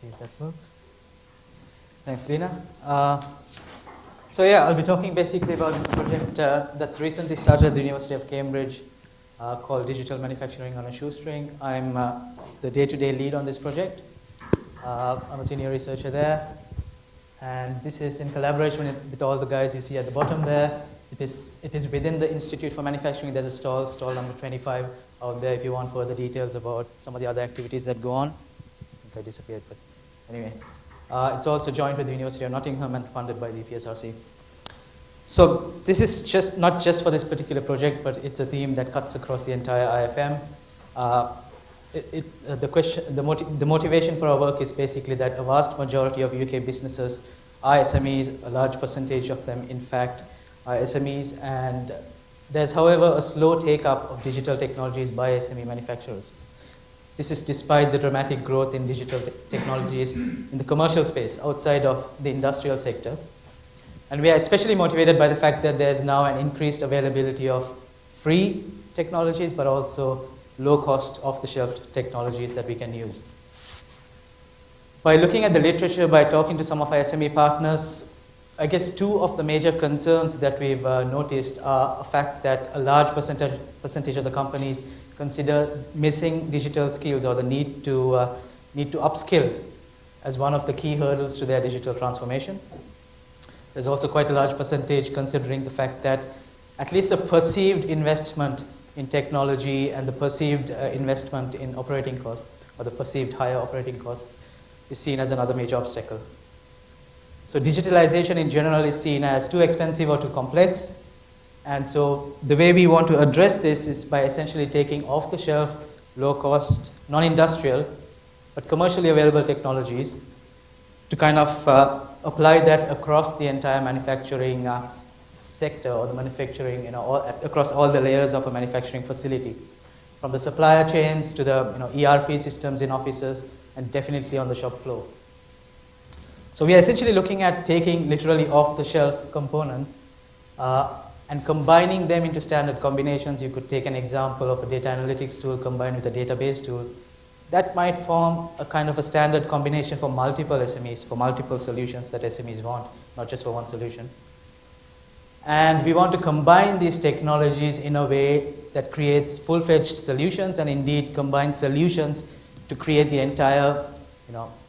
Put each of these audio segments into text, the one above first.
See if that works. Thanks, Lena. So yeah, I'll be talking basically about this project that's recently started at the University of Cambridge called Digital Manufacturing on a Shoestring. I'm the day-to-day lead on this project. I'm a senior researcher there. And this is in collaboration with all the guys you see at the bottom there. It is within the Institute for Manufacturing. There's a stall number 25 out there if you want further details about some of the other activities that go on. I think I disappeared, but anyway. It's also joined with the University of Nottingham and funded by the PSRC. So this is not just for this particular project, but it's a theme that cuts across the entire IFM. The motivation for our work is basically that a vast majority of UK businesses are SMEs, a large percentage of them, in fact, are SMEs, and there's, however, a slow take-up of digital technologies by SME manufacturers. This is despite the dramatic growth in digital technologies in the commercial space outside of the industrial sector. And we are especially motivated by the fact that there's now an increased availability of free technologies, but also low-cost, off-the-shelf technologies that we can use. By looking at the literature, by talking to some of our SME partners, I guess two of the major concerns that we've noticed are a fact that a large percentage of the companies consider missing digital skills or the need to upskill as one of the key hurdles to their digital transformation. There's also quite a large percentage considering the fact that at least the perceived investment in technology and the perceived investment in operating costs, or the perceived higher operating costs, is seen as another major obstacle. So digitalization in general is seen as too expensive or too complex. And so the way we want to address this is by essentially taking off-the-shelf, low-cost, non-industrial, but commercially available technologies to kind of apply that across the entire manufacturing sector, or the manufacturing, across all the layers of a manufacturing facility, from the supplier chains to the ERP systems in offices, and definitely on the shop floor. So we are essentially looking at taking literally off-the-shelf components and combining them into standard combinations. You could take an example of a data analytics tool combined with a database tool. That might form a kind of a standard combination for multiple SMEs, for multiple solutions that SMEs want, not just for one solution. And we want to combine these technologies in a way that creates full-fledged solutions, and indeed combine solutions to create the entire,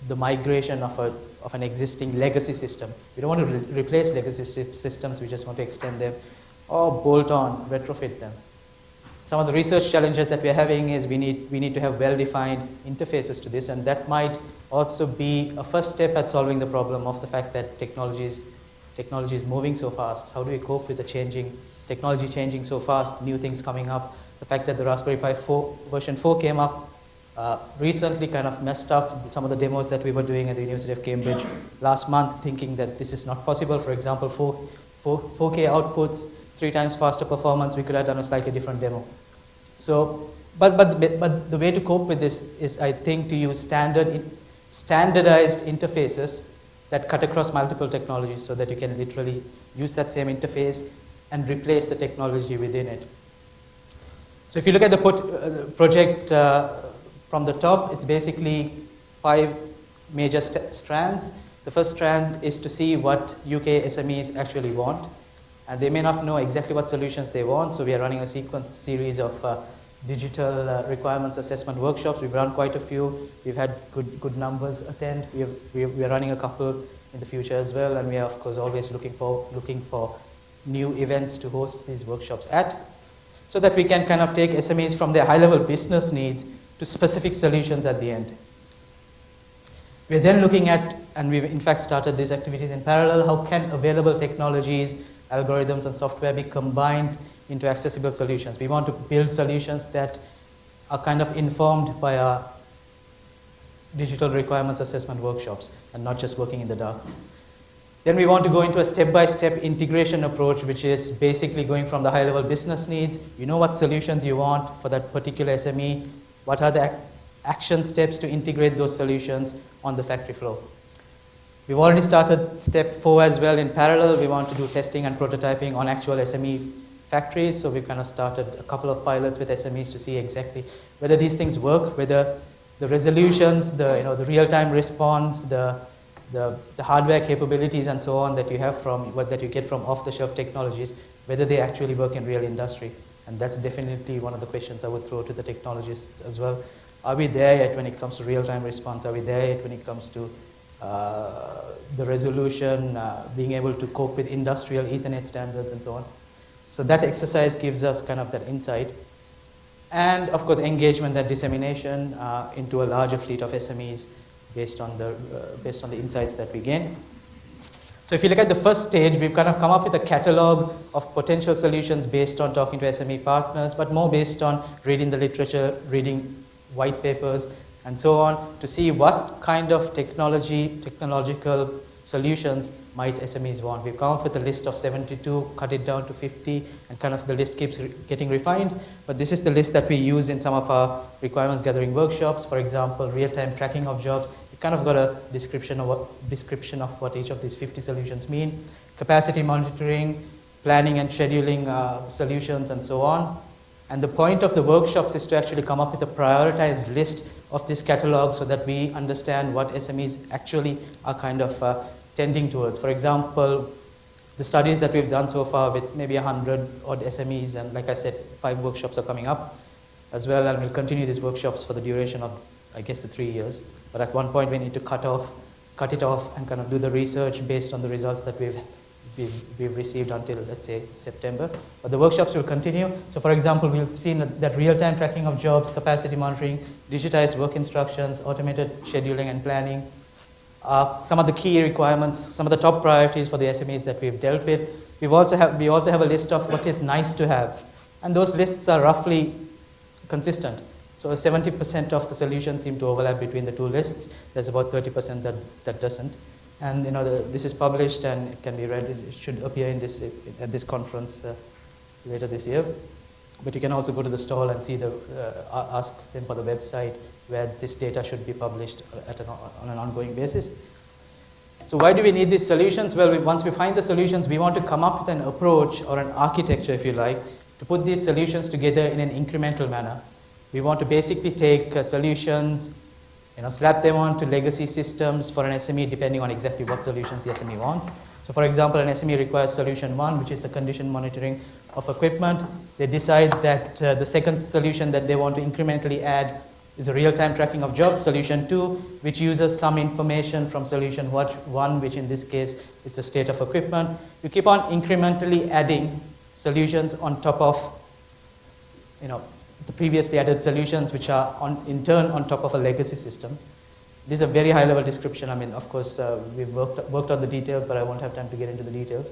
the migration of an existing legacy system. We don't want to replace legacy systems, we just want to extend them or bolt on, retrofit them. Some of the research challenges that we're having is we need to have well-defined interfaces to this, and that might also be a first step at solving the problem of the fact that technology is moving so fast. How do we cope with the technology changing so fast, new things coming up? The fact that the Raspberry Pi 4, version 4 came up recently kind of messed up some of the demos that we were doing at the University of Cambridge last month, thinking that this is not possible. For example, 4K outputs, 3 times faster performance, we could have done a slightly different demo. So, but the way to cope with this is, I think, to use standardized interfaces that cut across multiple technologies so that you can literally use that same interface and replace the technology within it. So if you look at the project from the top, it's basically 5 major strands. The first strand is to see what UK SMEs actually want. And they may not know exactly what solutions they want, so we are running a series of digital requirements assessment workshops. We've run quite a few. We've had good numbers attend. We are running a couple in the future as well, and we are, of course, always looking for new events to host these workshops at, so that we can kind of take SMEs from their high-level business needs to specific solutions at the end. We're then looking at, and we've in fact started these activities in parallel, how can available technologies, algorithms, and software be combined into accessible solutions. We want to build solutions that are kind of informed by our digital requirements assessment workshops and not just working in the dark. Then we want to go into a step-by-step integration approach, which is basically going from the high-level business needs. You know what solutions you want for that particular SME. What are the action steps to integrate those solutions on the factory floor? We've already started step 4 as well in parallel. We want to do testing and prototyping on actual SME factories. So we've kind of started a couple of pilots with SMEs to see exactly whether these things work, whether the resolutions, the real-time response, the hardware capabilities and so on that you have from that you get from off-the-shelf technologies, whether they actually work in real industry. And that's definitely one of the questions I would throw to the technologists as well. Are we there yet when it comes to real-time response? Are we there yet when it comes to the resolution, being able to cope with industrial Ethernet standards and so on? So that exercise gives us kind of that insight. And of course, engagement and dissemination into a larger fleet of SMEs based on the insights that we gain. So if you look at the first stage, we've kind of come up with a catalog of potential solutions based on talking to SME partners, but more based on reading the literature, reading white papers, and so on, to see what kind of technological solutions might SMEs want. We've come up with a list of 72, cut it down to 50, and kind of the list keeps getting refined. But this is the list that we use in some of our requirements gathering workshops. For example, real-time tracking of jobs. We kind of got a description of what each of these 50 solutions mean. Capacity monitoring, planning and scheduling solutions, and so on. And the point of the workshops is to actually come up with a prioritized list of this catalog so that we understand what SMEs actually are kind of tending towards. For example, the studies that we've done so far with maybe 100 odd SMEs, and like I said, 5 workshops are coming up as well, and we'll continue these workshops for the duration of, I guess, the 3 years. But at one point we need to cut it off and kind of do the research based on the results that we've received until, let's say, September. But the workshops will continue. So for example, we've seen that real-time tracking of jobs, capacity monitoring, digitized work instructions, automated scheduling and planning, some of the key requirements, some of the top priorities for the SMEs that we've dealt with. We also have a list of what is nice to have. And those lists are roughly consistent. So 70% of the solutions seem to overlap between the two lists. There's about 30% that doesn't. And this is published and it can be read. It should appear in at this conference later this year. But you can also go to the stall and see ask them for the website where this data should be published on an ongoing basis. So why do we need these solutions? Well, once we find the solutions, we want to come up with an approach or an architecture, if you like, to put these solutions together in an incremental manner. We want to basically take solutions, slap them onto legacy systems for an SME depending on exactly what solutions the SME wants. So for example, an SME requires solution 1, which is the condition monitoring of equipment. They decide that the second solution that they want to incrementally add is a real-time tracking of jobs, solution 2, which uses some information from solution 1, which in this case is the state of equipment. You keep on incrementally adding solutions on top of the previously added solutions, which are in turn on top of a legacy system. This is a very high-level description. I mean, of course, we've worked on the details, but I won't have time to get into the details.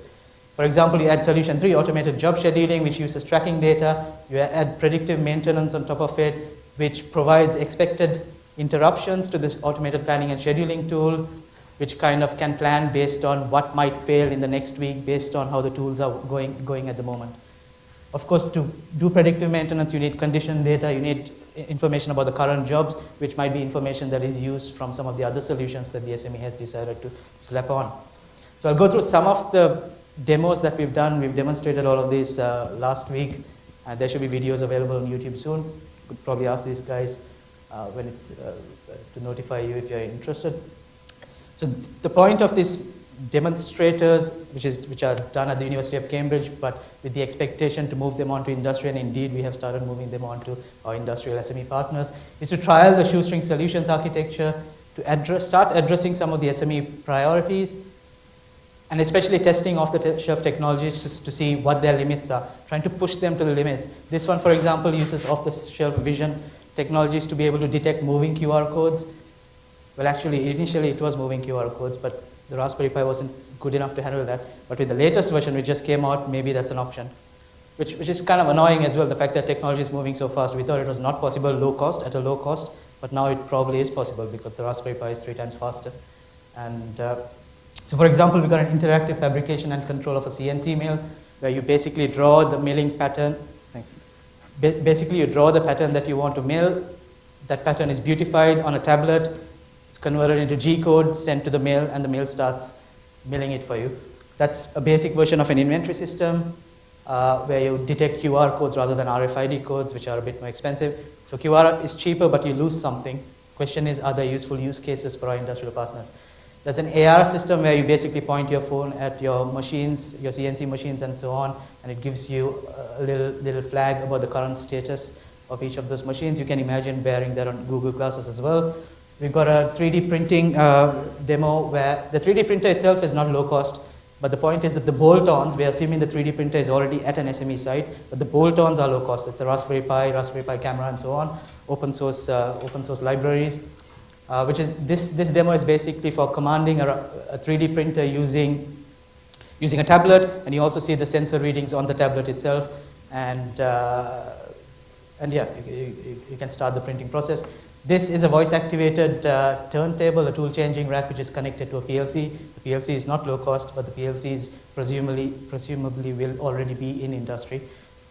For example, you add solution 3, automated job scheduling, which uses tracking data. You add predictive maintenance on top of it, which provides expected interruptions to this automated planning and scheduling tool, which kind of can plan based on what might fail in the next week based on how the tools are going at the moment. Of course, to do predictive maintenance, you need condition data, you need information about the current jobs, which might be information that is used from some of the other solutions that the SME has decided to slap on. So I'll go through some of the demos that we've done. We've demonstrated all of these last week, and there should be videos available on YouTube soon. You could probably ask these guys when it's to notify you if you're interested. So the point of these demonstrators, which are done at the University of Cambridge, but with the expectation to move them on to industry, and indeed we have started moving them on to our industrial SME partners, is to trial the Shoestring solutions architecture, to start addressing some of the SME priorities, and especially testing off-the-shelf technologies to see what their limits are, trying to push them to the limits. This one, for example, uses off-the-shelf vision technologies to be able to detect moving QR codes. Well, actually, initially it was moving QR codes, but the Raspberry Pi wasn't good enough to handle that. But with the latest version, which just came out, maybe that's an option, which is kind of annoying as well, the fact that technology is moving so fast. We thought it was not possible at a low cost, but now it probably is possible because the Raspberry Pi is 3 times faster. And so, for example, we've got an interactive fabrication and control of a CNC mill, where you basically draw the milling pattern. Thanks. Basically, you draw the pattern that you want to mill. That pattern is beautified on a tablet. It's converted into G code, sent to the mill, and the mill starts milling it for you. That's a basic version of an inventory system where you detect QR codes rather than RFID codes, which are a bit more expensive. So QR is cheaper, but you lose something. question is, are there useful use cases for our industrial partners? There's an AR system where you basically point your phone at your machines, your CNC machines and so on, and it gives you a little flag about the current status of each of those machines. You can imagine bearing that on Google Glasses as well. We've got a 3D printing demo where the 3D printer itself is not low cost, but the point is that the bolt-ons, we're assuming the 3D printer is already at an SME site, but the bolt-ons are low cost. It's a Raspberry Pi camera and so on, open source libraries. Which is this demo is basically for commanding a 3D printer using a tablet, and you also see the sensor readings on the tablet itself, and yeah, you can start the printing process. This is a voice-activated turntable, a tool-changing rack, which is connected to a PLC. The PLC is not low cost, but the PLCs presumably will already be in industry.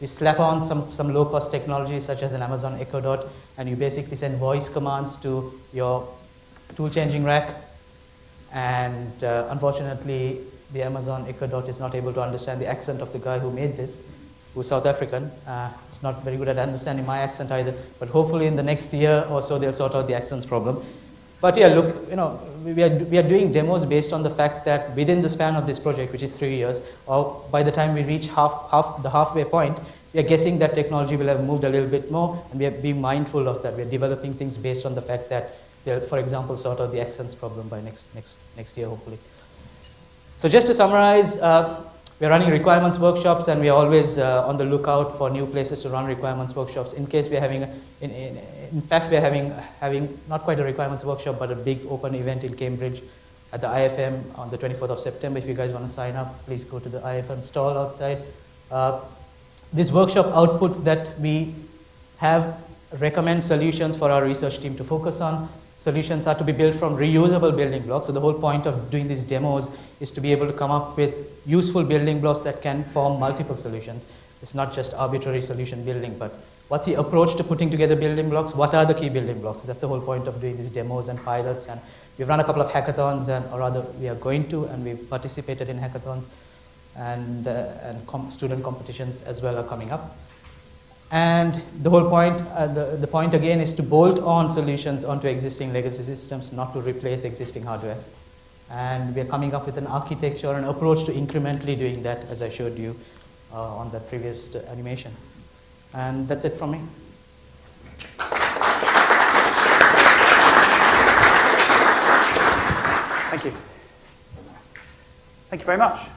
We slap on some low-cost technologies such as an Amazon Echo Dot, and you basically send voice commands to your tool-changing rack. And unfortunately, the Amazon Echo Dot is not able to understand the accent of the guy who made this, who's South African. It's not very good at understanding my accent either, but hopefully in the next year or so, they'll sort out the accents problem. But yeah, look, we are doing demos based on the fact that within the span of this project, which is 3 years, or by the time we reach the halfway point, we are guessing that technology will have moved a little bit more, and we are being mindful of that. We are developing things based on the fact that they'll, for example, sort out the accents problem by next year, hopefully. So just to summarize, we are running requirements workshops, and we are always on the lookout for new places to run requirements workshops. In case we are having, in fact, we are having not quite a requirements workshop, but a big open event in Cambridge at the IFM on the 24th of September. If you guys want to sign up, please go to the IFM stall outside. This workshop outputs that we have recommend solutions for our research team to focus on. Solutions are to be built from reusable building blocks. So the whole point of doing these demos is to be able to come up with useful building blocks that can form multiple solutions. It's not just arbitrary solution building, but what's the approach to putting together building blocks? What are the key building blocks? That's the whole point of doing these demos and pilots. And we've run a couple of hackathons, or rather we are going to, and we've participated in hackathons, and student competitions as well are coming up. And the whole point, the point again is to bolt on solutions onto existing legacy systems, not to replace existing hardware. And we're coming up with an architecture, an approach to incrementally doing that, as I showed you on that previous animation. And that's it from me. Thank you. Thank you very much.